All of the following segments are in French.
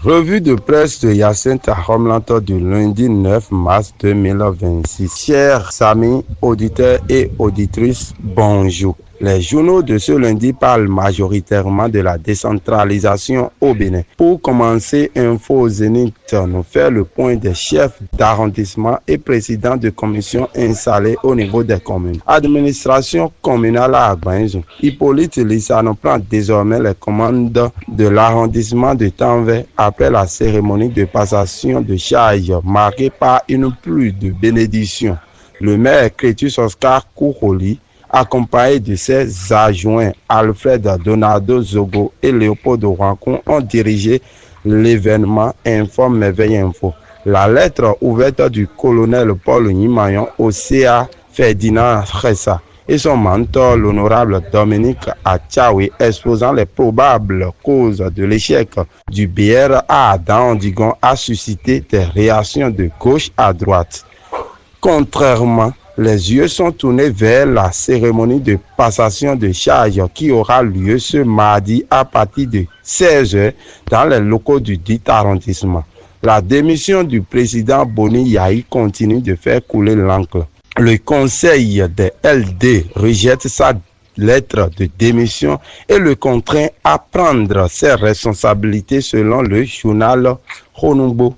Revue de presse de Hyacinthe Aromlanto du lundi 9 mars 2026. Chers amis, auditeurs et auditrices, bonjour. Les journaux de ce lundi parlent majoritairement de la décentralisation au Bénin. Pour commencer, Info Zénith nous fait le point des chefs d'arrondissement et présidents de commissions installés au niveau des communes. Administration communale à Agbanzou. Hippolyte Lissano prend désormais les commandes de l'arrondissement de Tanvais après la cérémonie de passation de charge marquée par une pluie de bénédictions. Le maire Crétus Oscar Kouroli, accompagné de ses adjoints Alfred Donado Zogo et Léopold Rancon, ont dirigé l'événement, informe Merveille Info. La lettre ouverte du colonel Paul Nimayon au CA Ferdinand Ressa et son mentor, l'honorable Dominique Achaoui, exposant les probables causes de l'échec du BR à Adam-Digon, a suscité des réactions de gauche à droite. Contrairement, les yeux sont tournés vers la cérémonie de passation de charge qui aura lieu ce mardi à partir de 16h dans les locaux du dit arrondissement. La démission du président Boni Yahi continue de faire couler l'encre. Le conseil des LD rejette sa lettre de démission et le contraint à prendre ses responsabilités selon le journal Ronumbo.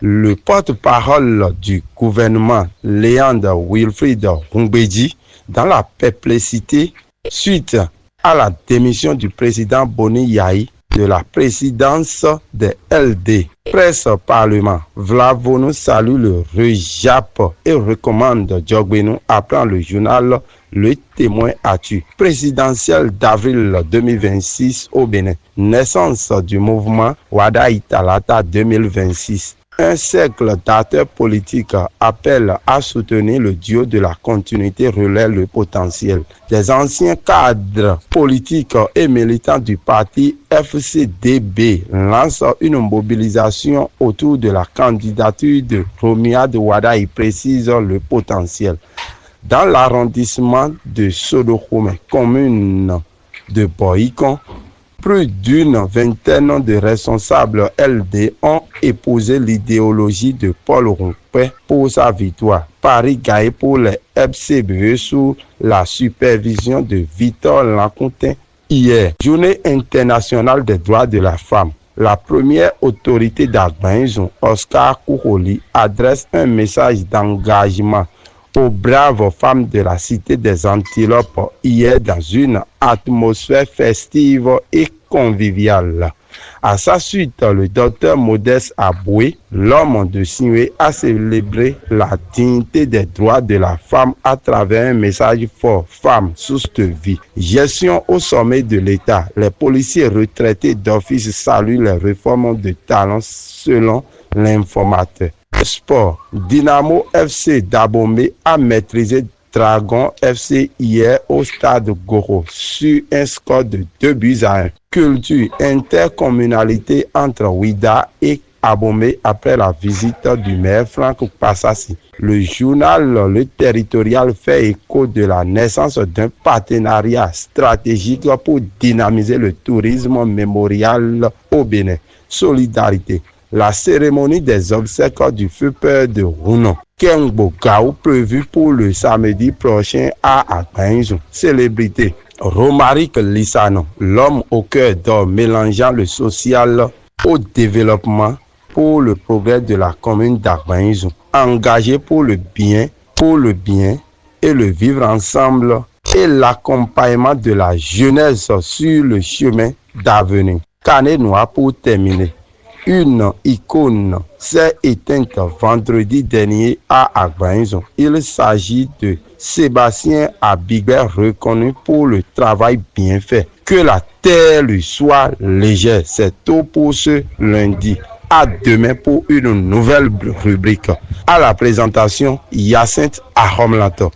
Le porte-parole du gouvernement, Léandre Wilfried Rumbedji, dans la perplexité suite à la démission du président Boni Yahi de la présidence des LD. Presse Parlement, Vlavonou salue le REJAP et recommande Djogbenou apprend le journal Le Témoin Atu. Présidentiel d'avril 2026 au Bénin. Naissance du mouvement Wada Italata 2026. Un cercle d'acteurs politiques appelle à soutenir le duo de la continuité relais le potentiel. Des anciens cadres politiques et militants du parti FCDB lancent une mobilisation autour de la candidature de Romiade Wada et précise le potentiel. Dans l'arrondissement de Sodokome, commune de Boïkon, plus d'une vingtaine de responsables LD ont épousé l'idéologie de Paul Rompé pour sa victoire. Paris gagné pour les FCBE sous la supervision de Victor Lancontin hier. Journée internationale des droits de la femme. La première autorité d'Agbanzou, Oscar Kouroli, adresse un message d'engagement aux braves femmes de la cité des Antilopes hier dans une atmosphère festive et conviviale. À sa suite, le docteur Modeste Aboué, l'homme de Sinué, a célébré la dignité des droits de la femme à travers un message fort, femme, source de vie. Gestion au sommet de l'État. Les policiers retraités d'office saluent les réformes de talent selon l'informateur. Sport. Dynamo FC d'Abomey a maîtrisé Dragon FC hier au stade Goro sur un score de 2-1. Culture, intercommunalité entre Ouida et Abomey après la visite du maire Franck Passassi. Le journal Le Territorial fait écho de la naissance d'un partenariat stratégique pour dynamiser le tourisme mémorial au Bénin. Solidarité. La cérémonie des obsèques du feu père de Rounon. Kengbo Gao prévu pour le samedi prochain à Agbanzou. Célébrité. Romaric Lissano, l'homme au cœur d'or mélangeant le social au développement pour le progrès de la commune d'Agbanzou. Engagé pour le bien et le vivre ensemble et l'accompagnement de la jeunesse sur le chemin d'avenir. Carnet noir pour terminer. Une icône s'est éteinte vendredi dernier à Agbanzou. Il s'agit de Sébastien Abiguet, reconnu pour le travail bien fait. Que la terre lui soit légère. C'est tout pour ce lundi. À demain pour une nouvelle rubrique. À la présentation, Hyacinthe Aromlanto.